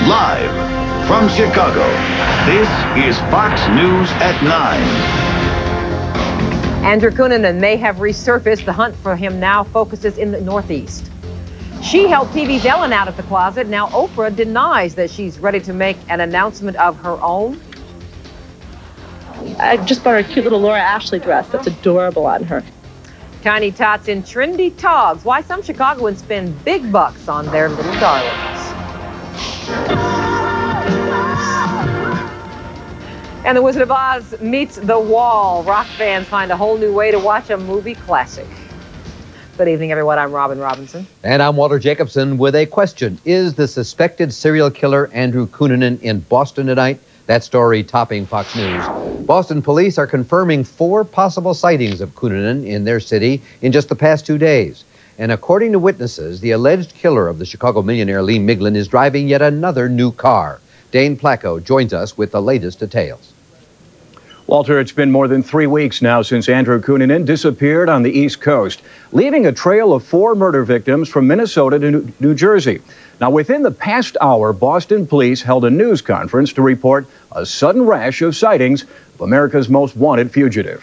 Live from Chicago, this is Fox News at 9. Andrew Cunanan may have resurfaced. The hunt for him now focuses in the Northeast. She helped TV's Ellen out of the closet. Now Oprah denies that she's ready to make an announcement of her own. I just bought her a cute little Laura Ashley dress that's adorable on her. Tiny tots in trendy togs. Why some Chicagoans spend big bucks on their little darlings. And The Wizard of Oz meets The Wall. Rock fans find a whole new way to watch a movie classic. Good evening, everyone. I'm Robin Robinson. And I'm Walter Jacobson with a question. Is the suspected serial killer Andrew Cunanan in Boston tonight? That story topping Fox News. Boston police are confirming 4 possible sightings of Cunanan in their city in just the past 2 days. And according to witnesses, the alleged killer of the Chicago millionaire Lee Miglin is driving yet another new car. Dane PLACKO joins us with the latest details. Walter, it's been more than 3 weeks now since Andrew Cunanan disappeared on the East Coast, leaving a trail of 4 murder victims from Minnesota to New Jersey. Now, within the past hour, Boston police held a news conference to report a sudden rash of sightings of America's most wanted fugitive.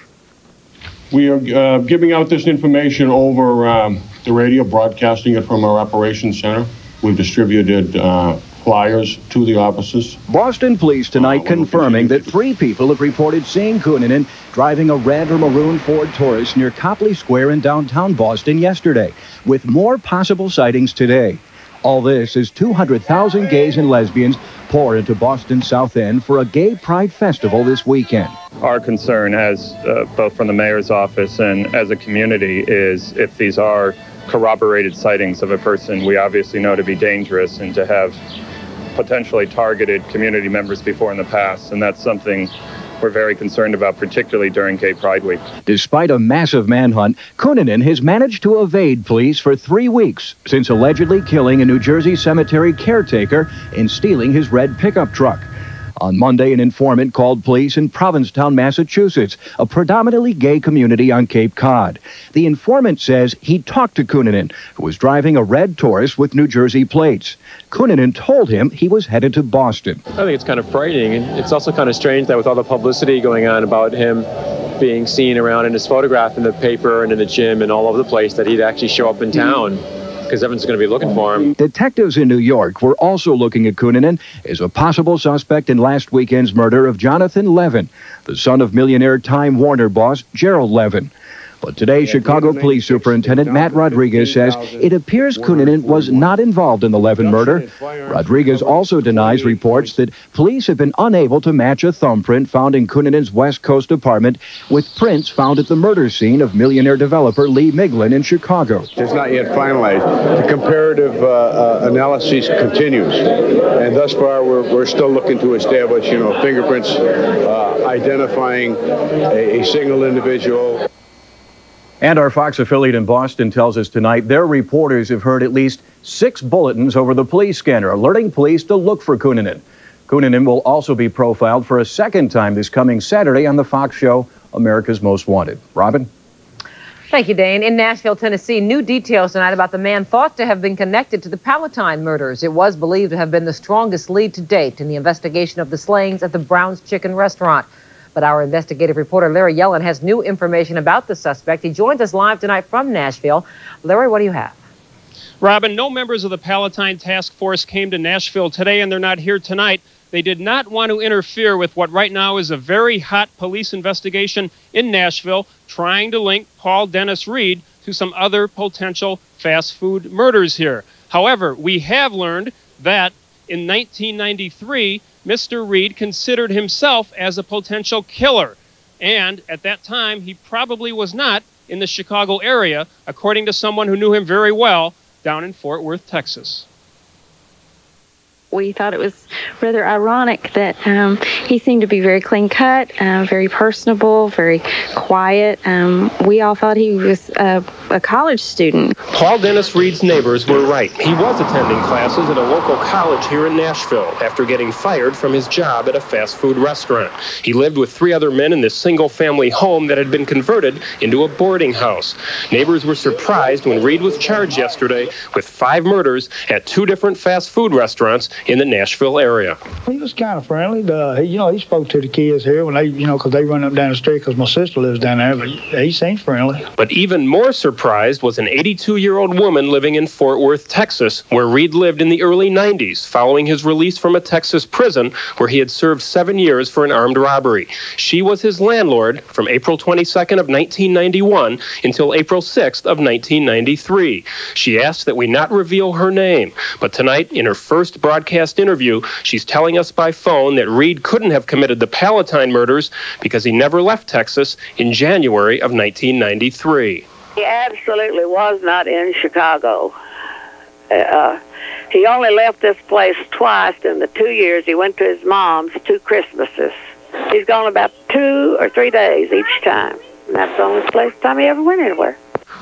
We are giving out this information over the radio, broadcasting it from our operations center. We've distributed flyers to the offices. Boston police tonight confirming that 3 people have reported seeing Cunanan driving a red or maroon Ford Taurus near Copley Square in downtown Boston yesterday, with more possible sightings today. All this as 200,000 gays and lesbians pour into Boston's South End for a gay pride festival this weekend. Our concern, as both from the mayor's office and as a community, is if these are corroborated sightings of a person we obviously know to be dangerous and to have potentially targeted community members before in the past, and that's something we're very concerned about, particularly during Gay Pride Week. Despite a massive manhunt, Cunanan has managed to evade police for 3 weeks since allegedly killing a New Jersey cemetery caretaker and stealing his red pickup truck. On Monday, an informant called police in Provincetown, Massachusetts, a predominantly gay community on Cape Cod. The informant says he talked to Cunanan, who was driving a red Taurus with New Jersey plates. Cunanan told him he was headed to Boston. I think it's kind of frightening. It's also kind of strange that with all the publicity going on about him being seen around in his photograph in the paper and in the gym and all over the place, that he'd actually show up in town, because everyone's going to be looking for him. Detectives in New York were also looking at Cunanan as a possible suspect in last weekend's murder of Jonathan Levin, the son of millionaire Time Warner boss Gerald Levin. But today, Chicago Police Superintendent Matt Rodriguez says it appears Cunanan was not involved in the Levin murder. Rodriguez also denies reports that police have been unable to match a thumbprint found in Cunanan's West Coast apartment with prints found at the murder scene of millionaire developer Lee Miglin in Chicago. It's not yet finalized. The comparative analysis continues, and thus far we're still looking to establish, fingerprints identifying a single individual. And our Fox affiliate in Boston tells us tonight their reporters have heard at least 6 bulletins over the police scanner, alerting police to look for Cunanan. Cunanan will also be profiled for a second time this coming Saturday on the Fox show America's Most Wanted. Robin? Thank you, Dane. In Nashville, Tennessee, new details tonight about the man thought to have been connected to the Palatine murders. It was believed to have been the strongest lead to date in the investigation of the slayings at the Brown's Chicken restaurant. But our investigative reporter, Larry Yellen, has new information about the suspect. He joins us live tonight from Nashville. Larry, what do you have? Robin, no members of the Palatine Task Force came to Nashville today, and they're not here tonight. They did not want to interfere with what right now is a very hot police investigation in Nashville, trying to link Paul Dennis Reed to some other potential fast food murders here. However, we have learned that in 1993, Mr. Reed considered himself as a potential killer. And at that time, he probably was not in the Chicago area, according to someone who knew him very well down in Fort Worth, Texas. We thought it was rather ironic that he seemed to be very clean-cut, very personable, very quiet. We all thought he was a college student. Paul Dennis Reed's neighbors were right. He was attending classes at a local college here in Nashville after getting fired from his job at a fast food restaurant. He lived with 3 other men in this single-family home that had been converted into a boarding house. Neighbors were surprised when Reed was charged yesterday with 5 murders at 2 different fast food restaurants in the Nashville area. He was kind of friendly. He spoke to the kids here when they, because they run up down the street because my sister lives down there, but he seemed friendly. But even more surprised was an 82-year-old woman living in Fort Worth, Texas, where Reed lived in the early 90s, following his release from a Texas prison where he had served 7 years for an armed robbery. She was his landlord from April 22nd of 1991 until April 6th of 1993. She asked that we not reveal her name, but tonight, in her first broadcast interview, she's telling us by phone that Reed couldn't have committed the Palatine murders because he never left Texas in January of 1993. He absolutely was not in Chicago. He only left this place twice in the 2 years he went to his mom's 2 Christmases. He's gone about 2 or 3 days each time. And that's the only time he ever went anywhere.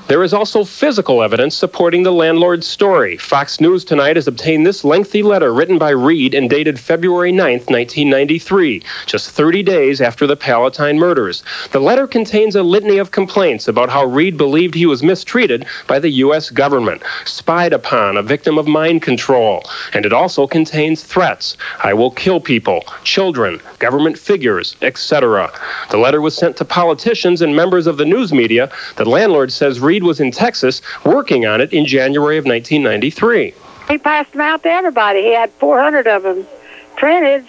There is also physical evidence supporting the landlord's story. Fox News tonight has obtained this lengthy letter written by Reed and dated February 9th, 1993, just 30 days after the Palatine murders. The letter contains a litany of complaints about how Reed believed he was mistreated by the U.S. government, spied upon, a victim of mind control. And it also contains threats. I will kill people, children, government figures, etc. The letter was sent to politicians and members of the news media. The landlord says Reed was in Texas working on it in January of 1993. He passed them out to everybody. He had 400 of them printed,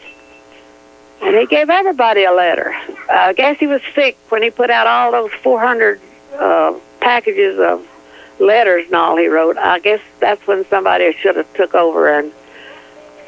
and he gave everybody a letter. I guess he was sick when he put out all those 400 packages of letters and all he wrote. I guess that's when somebody should have took over and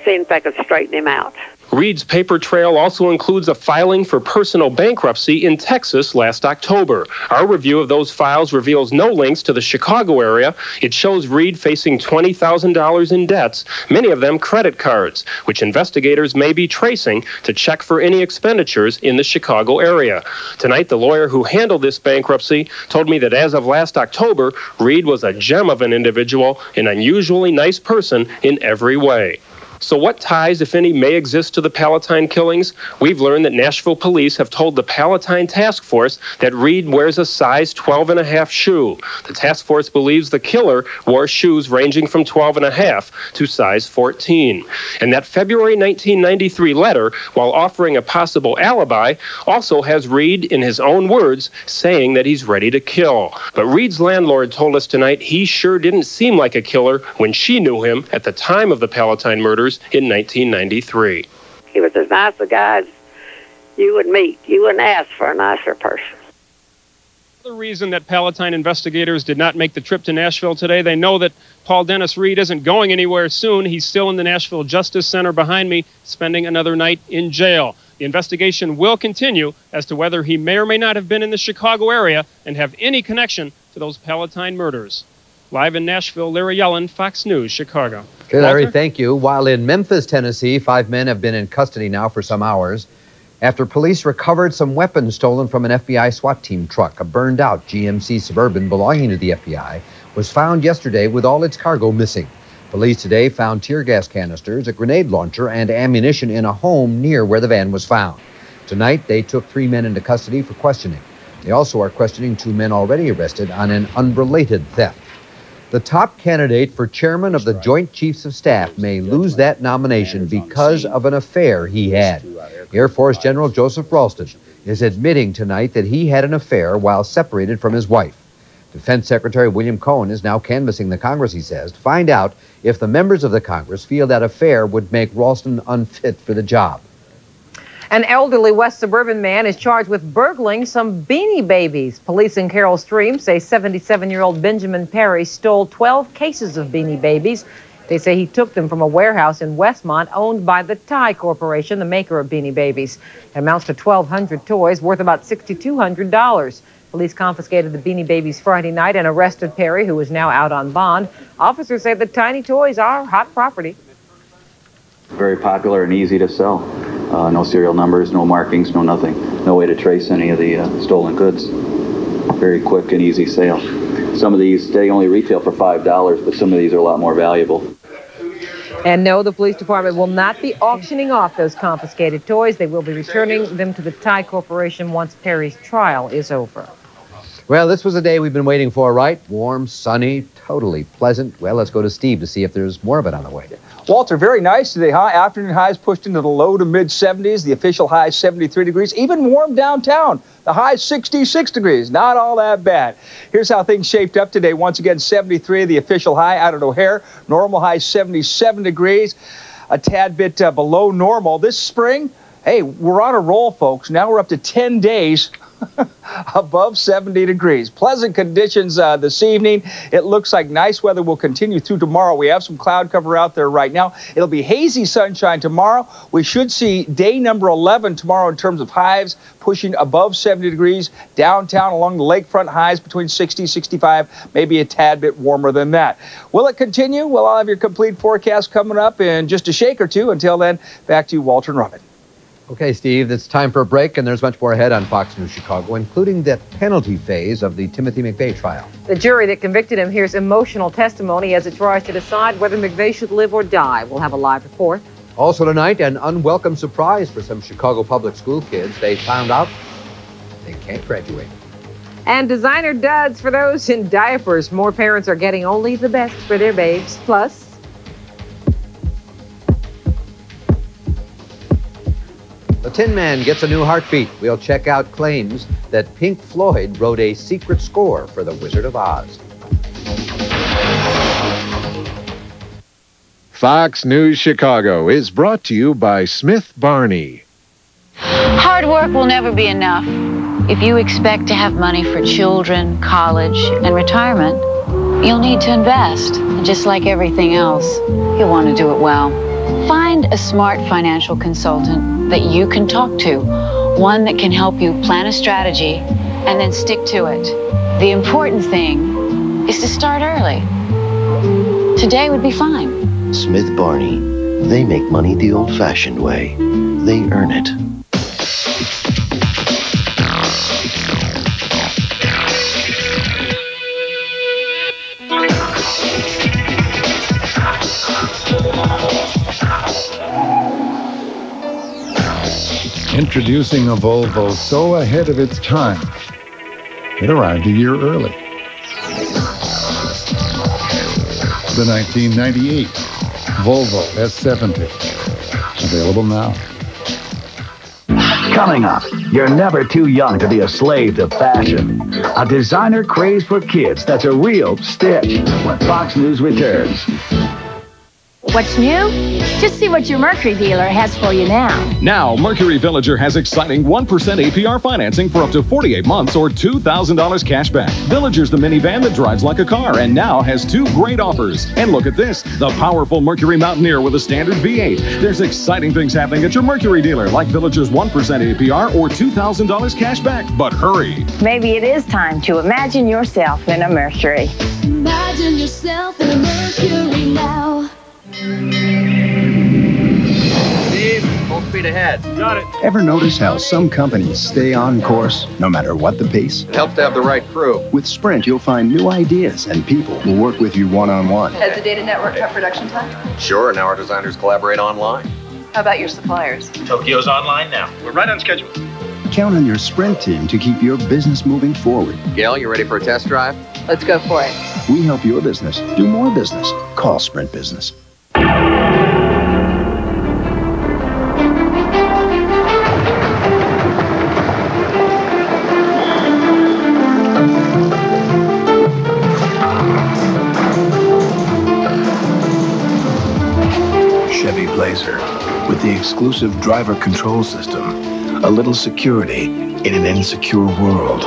seen if they could straighten him out. Reed's paper trail also includes a filing for personal bankruptcy in Texas last October. Our review of those files reveals no links to the Chicago area. It shows Reed facing $20,000 in debts, many of them credit cards, which investigators may be tracing to check for any expenditures in the Chicago area. Tonight, the lawyer who handled this bankruptcy told me that as of last October, Reed was a gem of an individual, an unusually nice person in every way. So what ties, if any, may exist to the Palatine killings? We've learned that Nashville police have told the Palatine Task Force that Reed wears a size 12.5 shoe. The task force believes the killer wore shoes ranging from 12.5 to size 14. And that February 1993 letter, while offering a possible alibi, also has Reed, in his own words, saying that he's ready to kill. But Reed's landlord told us tonight he sure didn't seem like a killer when she knew him at the time of the Palatine murders in 1993. He was as nice a guy as you would meet. You wouldn't ask for a nicer person. The reason that Palatine investigators did not make the trip to Nashville today, they know that Paul Dennis Reed isn't going anywhere soon. He's still in the Nashville Justice Center behind me, spending another night in jail. The investigation will continue as to whether he may or may not have been in the Chicago area and have any connection to those Palatine murders. Live in Nashville, Larry Yellen, Fox News, Chicago. Okay, Larry, thank you. While in Memphis, Tennessee, 5 men have been in custody now for some hours after police recovered some weapons stolen from an FBI SWAT team truck. A burned-out GMC Suburban belonging to the FBI was found yesterday with all its cargo missing. Police today found tear gas canisters, a grenade launcher, and ammunition in a home near where the van was found. Tonight, they took 3 men into custody for questioning. They also are questioning 2 men already arrested on an unrelated theft. The top candidate for chairman of the Joint Chiefs of Staff may lose that nomination because of an affair he had. Air Force General Joseph Ralston is admitting tonight that he had an affair while separated from his wife. Defense Secretary William Cohen is now canvassing the Congress, he says, to find out if the members of the Congress feel that affair would make Ralston unfit for the job. An elderly West Suburban man is charged with burgling some Beanie Babies. Police in Carroll Stream say 77-year-old Benjamin Perri stole 12 cases of Beanie Babies. They say he took them from a warehouse in Westmont owned by the Thai Corporation, the maker of Beanie Babies. It amounts to 1,200 toys worth about $6,200. Police confiscated the Beanie Babies Friday night and arrested Perri, who is now out on bond. Officers say the tiny toys are hot property. Very popular and easy to sell. No serial numbers, no markings, no nothing. No way to trace any of the stolen goods. Very quick and easy sale. Some of these, they only retail for $5, but some of these are a lot more valuable. And no, the police department will not be auctioning off those confiscated toys. They will be returning them to the Thai Corporation once Perri's trial is over. Well, this was a day we've been waiting for, right? Warm, sunny, totally pleasant. Well, let's go to Steve to see if there's more of it on the way. Walter, very nice today, huh? Afternoon highs pushed into the low to mid 70s. The official high 73 degrees. Even warm downtown. The high 66 degrees. Not all that bad. Here's how things shaped up today. Once again, 73, the official high out at O'Hare. Normal high 77 degrees. A tad bit below normal. This spring, hey, we're on a roll, folks. Now we're up to 10 days above 70 degrees. Pleasant conditions this evening. It looks like nice weather will continue through tomorrow. We have some cloud cover out there right now. It'll be hazy sunshine tomorrow. We should see day number 11 tomorrow in terms of highs pushing above 70 degrees. Downtown along the lakefront, highs between 60, 65, maybe a tad bit warmer than that. Will it continue? Well, I'll have your complete forecast coming up in just a shake or two. Until then, back to you, Walter and Robin. Okay, Steve, it's time for a break, and there's much more ahead on Fox News Chicago, including the penalty phase of the Timothy McVeigh trial. The jury that convicted him hears emotional testimony as it tries to decide whether McVeigh should live or die. We'll have a live report. Also tonight, an unwelcome surprise for some Chicago public school kids. They found out they can't graduate. And designer duds for those in diapers. More parents are getting only the best for their babes. Plus, the Tin Man gets a new heartbeat. We'll check out claims that Pink Floyd wrote a secret score for The Wizard of Oz. Fox News Chicago is brought to you by Smith Barney. Hard work will never be enough. If you expect to have money for children, college, and retirement, you'll need to invest. And just like everything else, you'll want to do it well. Find a smart financial consultant that you can talk to, one that can help you plan a strategy and then stick to it. The important thing is to start early. Today would be fine. Smith Barney. They make money the old-fashioned way. They earn it. Introducing a Volvo so ahead of its time, it arrived a year early. The 1998 Volvo S70, available now. Coming up, you're never too young to be a slave to fashion. A designer craze for kids that's a real stitch when Fox News returns. What's new? Just see what your Mercury dealer has for you now. Now, Mercury Villager has exciting 1% APR financing for up to 48 months or $2,000 cash back. Villager's the minivan that drives like a car and now has two great offers. And look at this, the powerful Mercury Mountaineer with a standard V8. There's exciting things happening at your Mercury dealer, like Villager's 1% APR or $2,000 cash back. But hurry. Maybe it is time to imagine yourself in a Mercury. Imagine yourself in a Mercury now. Steve, full speed ahead. Got it. Ever notice how some companies stay on course no matter what the pace? It helps to have the right crew. With Sprint, you'll find new ideas and people who work with you one-on-one. Has the data network cut production time? Sure, now our designers collaborate online. How about your suppliers? Tokyo's online now. We're right on schedule. Count on your Sprint team to keep your business moving forward. Gail, you ready for a test drive? Let's go for it. We help your business do more business. Call Sprint Business. Chevy Blazer with the exclusive driver control system. A little security in an insecure world.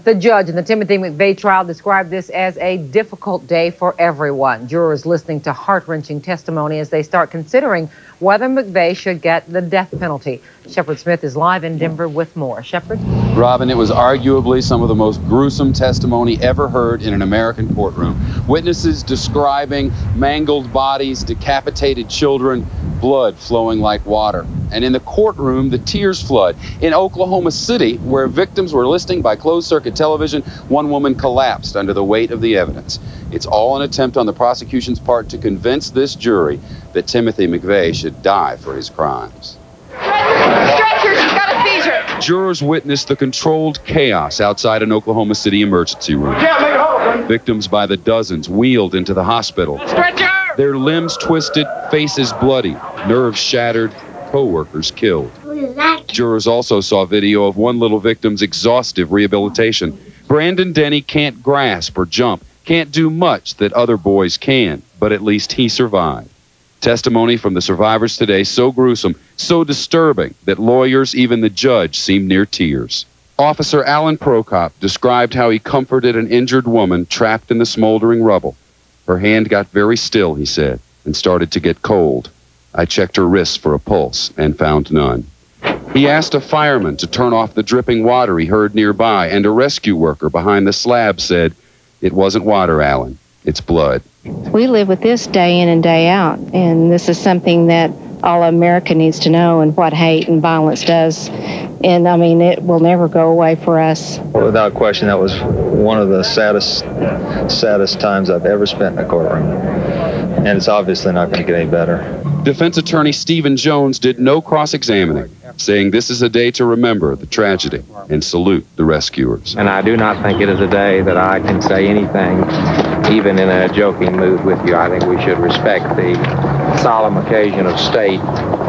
The judge in the Timothy McVeigh trial described this as a difficult day for everyone. Jurors listening to heart-wrenching testimony as they start considering whether McVeigh should get the death penalty. Shepard Smith is live in Denver with more. Shepard? Robin, it was arguably some of the most gruesome testimony ever heard in an American courtroom. Witnesses describing mangled bodies, decapitated children, blood flowing like water. And in the courtroom, the tears flood. In Oklahoma City, where victims were listening by closed-circuit television, one woman collapsed under the weight of the evidence. It's all an attempt on the prosecution's part to convince this jury that Timothy McVeigh should die for his crimes. Stretcher, she's got a seizure. Jurors witnessed the controlled chaos outside an Oklahoma City emergency room. Victims by the dozens wheeled into the hospital. Stretcher! Their limbs twisted, faces bloody, nerves shattered, co-workers killed. Jurors also saw video of one little victim's exhaustive rehabilitation. Brandon Denny can't grasp or jump, can't do much that other boys can, but at least he survived. Testimony from the survivors today so gruesome, so disturbing, that lawyers, even the judge, seemed near tears. Officer Alan Prokop described how he comforted an injured woman trapped in the smoldering rubble. Her hand got very still, he said, and started to get cold. I checked her wrists for a pulse and found none. He asked a fireman to turn off the dripping water he heard nearby, and a rescue worker behind the slab said, "It wasn't water, Alan. It's blood." We live with this day in and day out, and this is something that all America needs to know, and what hate and violence does. And I mean, it will never go away for us. Without question, that was one of the saddest times I've ever spent in a courtroom. And it's obviously not going to get any better. Defense attorney Stephen Jones did no cross-examining, saying this is a day to remember the tragedy and salute the rescuers. And I do not think it is a day that I can say anything, even in a joking mood with you. I think we should respect the solemn occasion of state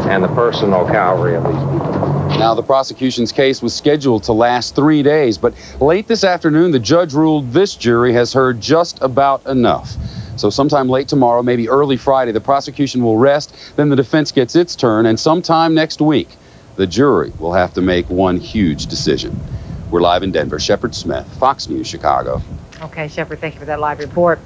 and the personal cavalry of these people. Now, the prosecution's case was scheduled to last 3 days, but late this afternoon, the judge ruled this jury has heard just about enough. So sometime late tomorrow, maybe early Friday, the prosecution will rest, then the defense gets its turn, and sometime next week, the jury will have to make one huge decision. We're live in Denver. Shepard Smith, Fox News, Chicago. Okay, Shepard, thank you for that live report.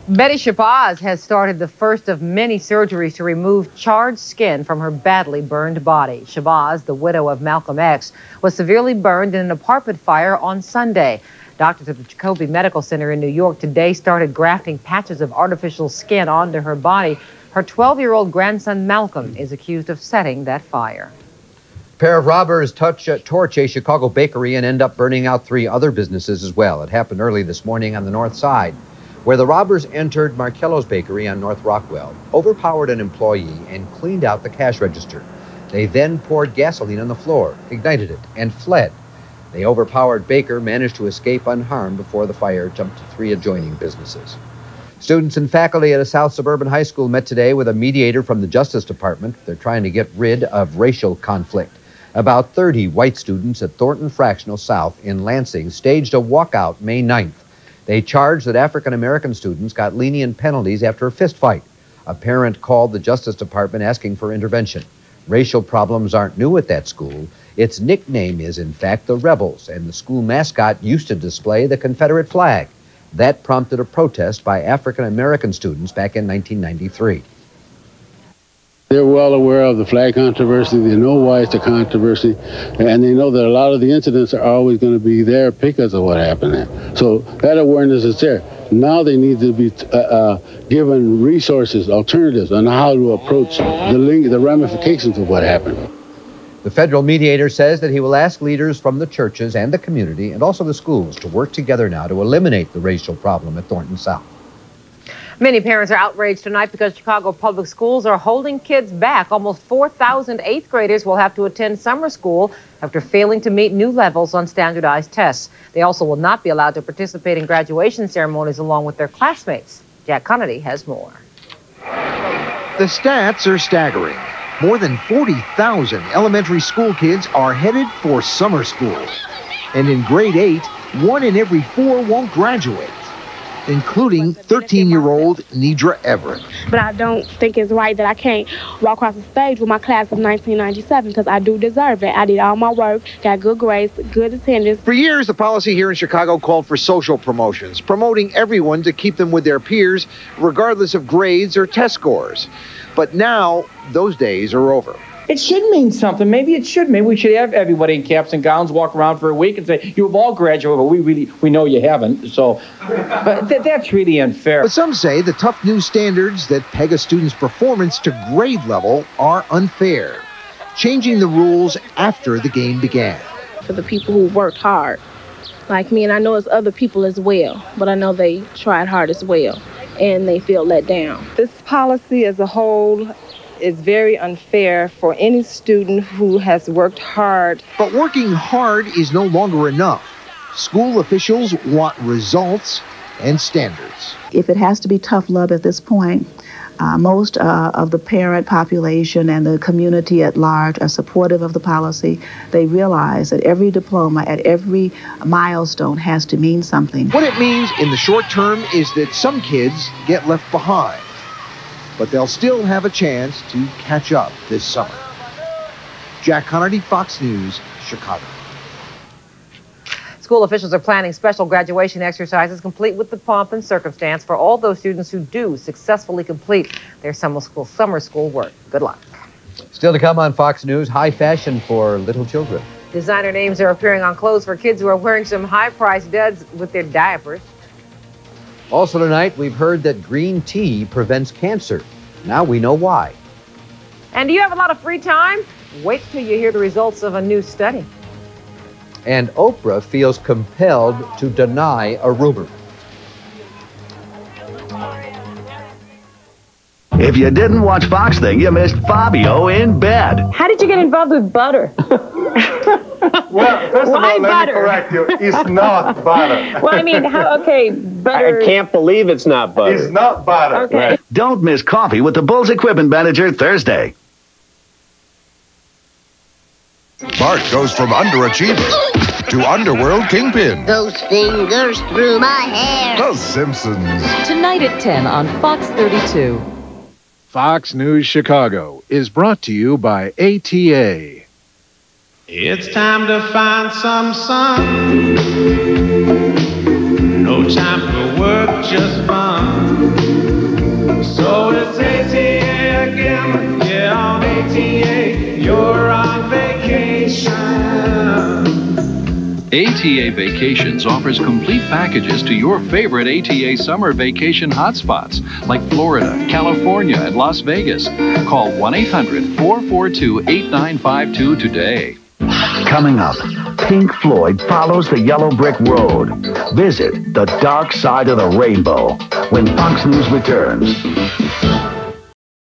Betty Shabazz has started the first of many surgeries to remove charred skin from her badly burned body. Shabazz, the widow of Malcolm X, was severely burned in an apartment fire on Sunday. Doctors at the Jacobi Medical Center in New York today started grafting patches of artificial skin onto her body. Her 12-year-old grandson, Malcolm, is accused of setting that fire. A pair of robbers torch a Chicago bakery and end up burning out 3 other businesses as well. It happened early this morning on the north side, where the robbers entered Markello's Bakery on North Rockwell, overpowered an employee, and cleaned out the cash register. They then poured gasoline on the floor, ignited it, and fled. The overpowered baker managed to escape unharmed before the fire jumped to 3 adjoining businesses. Students and faculty at a South Suburban high school met today with a mediator from the Justice Department. They're trying to get rid of racial conflict. About 30 white students at Thornton Fractional South in Lansing staged a walkout May 9th. They charged that African-American students got lenient penalties after a fistfight. A parent called the Justice Department asking for intervention. Racial problems aren't new at that school. Its nickname is, in fact, the Rebels, and the school mascot used to display the Confederate flag. That prompted a protest by African-American students back in 1993. They're well aware of the flag controversy. They know why it's a controversy, and they know that a lot of the incidents are always going to be there because of what happened there. So that awareness is there. Now they need to be given resources, alternatives on how to approach the ramifications of what happened. The federal mediator says that he will ask leaders from the churches and the community and also the schools to work together now to eliminate the racial problem at Thornton South. Many parents are outraged tonight because Chicago public schools are holding kids back. Almost 4,000 8th graders will have to attend summer school after failing to meet new levels on standardized tests. They also will not be allowed to participate in graduation ceremonies along with their classmates. Jack CONATY has more. The stats are staggering. More than 40,000 elementary school kids are headed for summer school. And in grade 8, 1 in every 4 won't graduate, including 13-year-old Nidra Everett. But I don't think it's right that I can't walk across the stage with my class of 1997 because I do deserve it. I did all my work, got good grades, good attendance. For years, the policy here in Chicago called for social promotions, promoting everyone to keep them with their peers, regardless of grades or test scores. But now, those days are over. It should mean something. Maybe it should. Maybe we should have everybody in caps and gowns walk around for a week and say, you've all graduated, but we know you haven't. So, but that's really unfair. But some say the tough new standards that peg a student's performance to grade level are unfair, changing the rules after the game began. For the people who worked hard, like me, and I know it's other people as well, but I know they tried hard as well, and they feel let down. This policy as a whole is very unfair for any student who has worked hard. But working hard is no longer enough. School officials want results and standards. If it has to be tough love at this point, most of the parent population and the community at large are supportive of the policy. They realize that every diploma at every milestone has to mean something. What it means in the short term is that some kids get left behind, but they'll still have a chance to catch up this summer. Jack CONATY, Fox News, Chicago. School officials are planning special graduation exercises complete with the pomp and circumstance for all those students who do successfully complete their summer school work. Good luck. Still to come on Fox News, high fashion for little children. Designer names are appearing on clothes for kids who are wearing some high-priced duds with their diapers. Also tonight, we've heard that green tea prevents cancer. Now we know why. And do you have a lot of free time? Wait till you hear the results of a new study. And Oprah feels compelled to deny a rumor. If you didn't watch Fox Thing, you missed Fabio in bed. How did you get involved with butter? Well, first of all, let me correct you. It's not butter. Well, I mean, butter. I can't believe it's not butter. It's not butter. Okay. Right. Don't miss Coffee with the Bulls Equipment Manager Thursday. Bart goes from underachiever to underworld kingpin. Those fingers through my hair. The Simpsons. Tonight at 10 on Fox 32. Fox News Chicago is brought to you by ATA. It's time to find some sun. No time for work, just fun. So it's ATA again. Yeah, on ATA, you're on vacation. ATA Vacations offers complete packages to your favorite ATA summer vacation hotspots like Florida, California, and Las Vegas. Call 1-800-442-8952 today. Coming up, Pink Floyd follows the yellow brick road. Visit the dark side of the rainbow when Fox News returns.